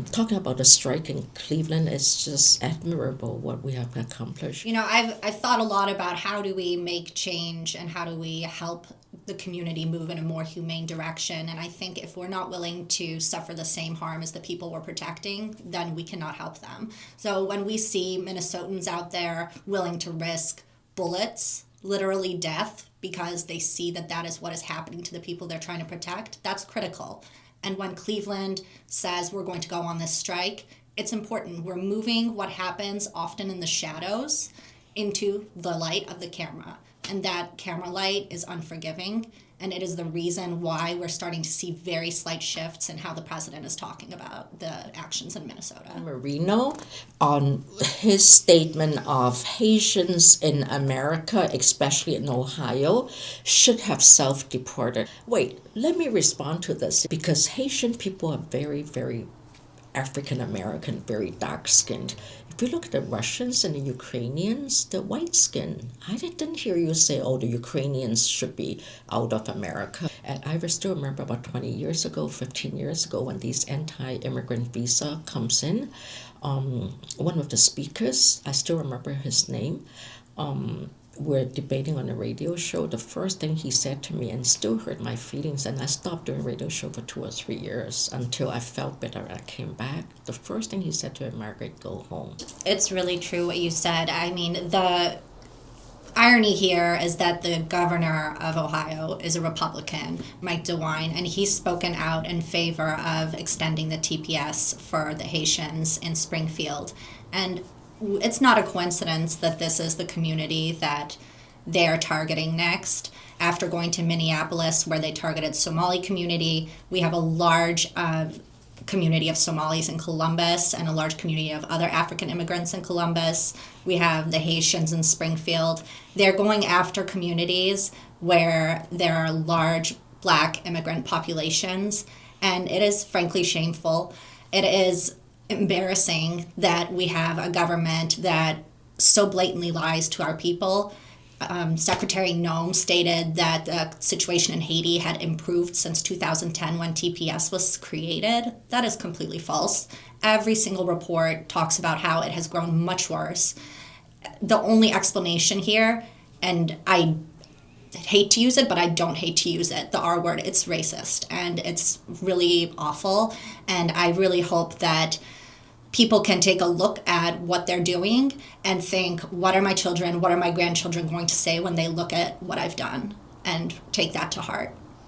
talking about the strike in Cleveland, it's just admirable what we have accomplished. I've thought a lot about how do we make change and how do we help the community move in a more humane direction. And I think if we're not willing to suffer the same harm as the people we're protecting, then we cannot help them. So when we see Minnesotans out there willing to risk bullets, literally death, because they see that that is what is happening to the people they're trying to protect, that's critical. And when Cleveland says we're going to go on this strike, it's important. We're moving what happens often in the shadows into the light of the camera. And that camera light is unforgiving. And it is the reason why we're starting to see very slight shifts in how the president is talking about the actions in Minnesota. Moreno, on his statement of Haitians in America, especially in Ohio, should have self-deported. Wait, let me respond to this, because Haitian people are very, very African American, very dark-skinned. If you look at the Russians and the Ukrainians, they're white-skinned. I didn't hear you say, the Ukrainians should be out of America. And I still remember about 20 years ago, 15 years ago, when these anti-immigrant visa comes in, one of the speakers, I still remember his name, we're debating on a radio show. The first thing he said to me, and still hurt my feelings, and I stopped doing radio show for 2 or 3 years until I felt better and I came back. The first thing he said to me, Margaret, go home. It's really true what you said. I mean, the irony here is that the governor of Ohio is a Republican, Mike DeWine, and he's spoken out in favor of extending the TPS for the Haitians in Springfield. And it's not a coincidence that this is the community that they're targeting next. After going to Minneapolis, where they targeted Somali community, we have a large community of Somalis in Columbus and a large community of other African immigrants in Columbus. We have the Haitians in Springfield. They're going after communities where there are large Black immigrant populations, and it is frankly shameful. It is embarrassing that we have a government that so blatantly lies to our people. Secretary Nome stated that the situation in Haiti had improved since 2010 when TPS was created. That is completely false. Every single report talks about how it has grown much worse. The only explanation here, and I hate to use it, but I don't hate to use it, the R word, it's racist, and it's really awful. And I really hope that people can take a look at what they're doing and think, what are my children, what are my grandchildren going to say when they look at what I've done, and take that to heart.